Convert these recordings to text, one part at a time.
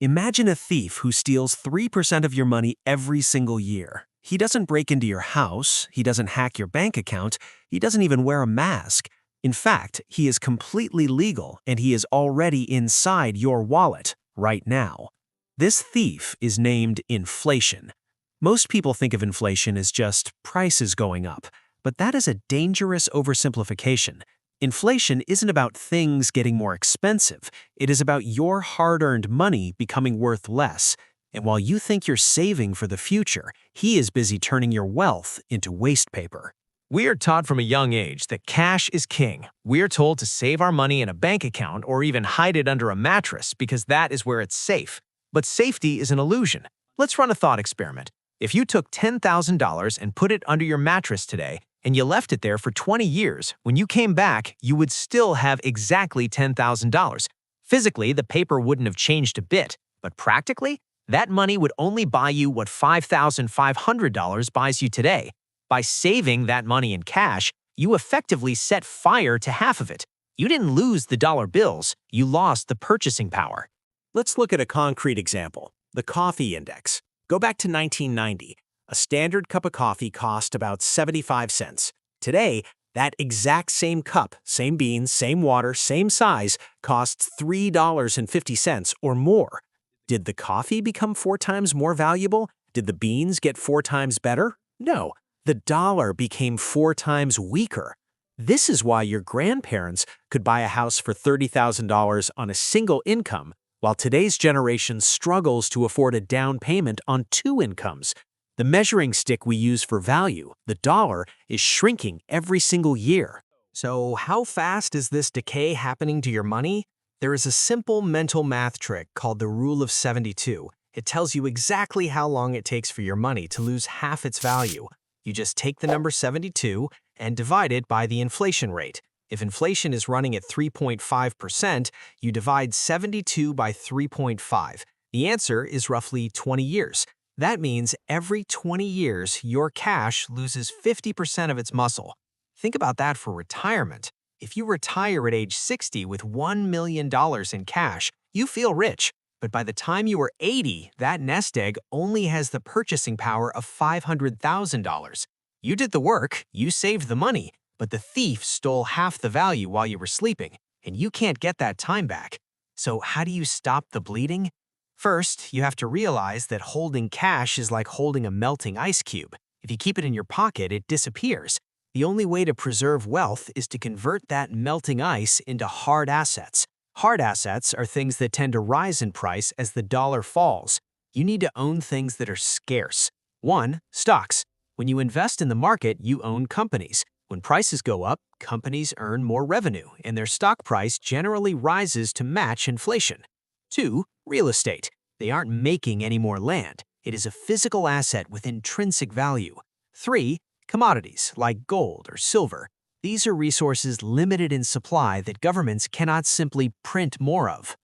Imagine a thief who steals 3% of your money every single year. He doesn't break into your house, he doesn't hack your bank account, he doesn't even wear a mask. In fact, he is completely legal and he is already inside your wallet right now. This thief is named inflation. Most people think of inflation as just prices going up, but that is a dangerous oversimplification. Inflation isn't about things getting more expensive. It is about your hard-earned money becoming worth less. And while you think you're saving for the future, he is busy turning your wealth into waste paper. We are taught from a young age that cash is king. We are told to save our money in a bank account or even hide it under a mattress because that is where it's safe. But safety is an illusion. Let's run a thought experiment. If you took $10,000 and put it under your mattress today, and you left it there for 20 years, when you came back, you would still have exactly $10,000. Physically, the paper wouldn't have changed a bit, but practically, that money would only buy you what $5,500 buys you today. By saving that money in cash, you effectively set fire to half of it. You didn't lose the dollar bills, you lost the purchasing power. Let's look at a concrete example, the coffee index. Go back to 1990. A standard cup of coffee cost about 75 cents. Today, that exact same cup, same beans, same water, same size, costs $3.50 or more. Did the coffee become 4 times more valuable? Did the beans get 4 times better? No, the dollar became 4 times weaker. This is why your grandparents could buy a house for $30,000 on a single income, while today's generation struggles to afford a down payment on 2 incomes. The measuring stick we use for value, the dollar, is shrinking every single year. So how fast is this decay happening to your money? There is a simple mental math trick called the Rule of 72. It tells you exactly how long it takes for your money to lose half its value. You just take the number 72 and divide it by the inflation rate. If inflation is running at 3.5%, you divide 72 by 3.5. The answer is roughly 20 years. That means every 20 years, your cash loses 50% of its muscle. Think about that for retirement. If you retire at age 60 with $1 million in cash, you feel rich. But by the time you are 80, that nest egg only has the purchasing power of $500,000. You did the work, you saved the money, but the thief stole half the value while you were sleeping, and you can't get that time back. So how do you stop the bleeding? First, you have to realize that holding cash is like holding a melting ice cube. If you keep it in your pocket, it disappears. The only way to preserve wealth is to convert that melting ice into hard assets. Hard assets are things that tend to rise in price as the dollar falls. You need to own things that are scarce. 1. Stocks. When you invest in the market, you own companies. When prices go up, companies earn more revenue, and their stock price generally rises to match inflation. 2. Real estate. They aren't making any more land. It is a physical asset with intrinsic value. 3. Commodities, like gold or silver. These are resources limited in supply that governments cannot simply print more of.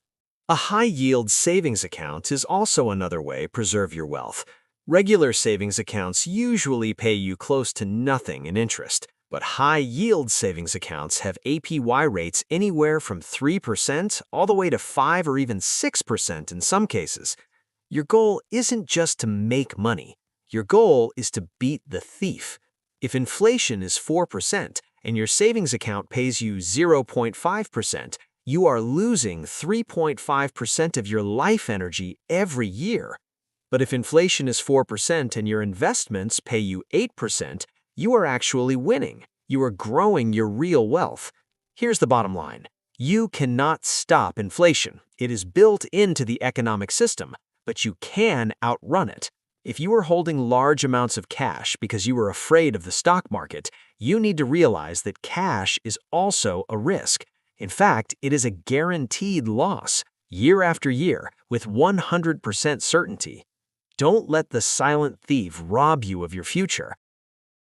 A high-yield savings account is also another way to preserve your wealth. Regular savings accounts usually pay you close to nothing in interest, but high-yield savings accounts have APY rates anywhere from 3% all the way to 5 or even 6% in some cases. Your goal isn't just to make money. Your goal is to beat the thief. If inflation is 4% and your savings account pays you 0.5%, you are losing 3.5% of your life energy every year. But if inflation is 4% and your investments pay you 8%, you are actually winning. You are growing your real wealth. Here's the bottom line. You cannot stop inflation. It is built into the economic system, but you can outrun it. If you are holding large amounts of cash because you are afraid of the stock market, you need to realize that cash is also a risk. In fact, it is a guaranteed loss, year after year, with 100% certainty. Don't let the silent thief rob you of your future.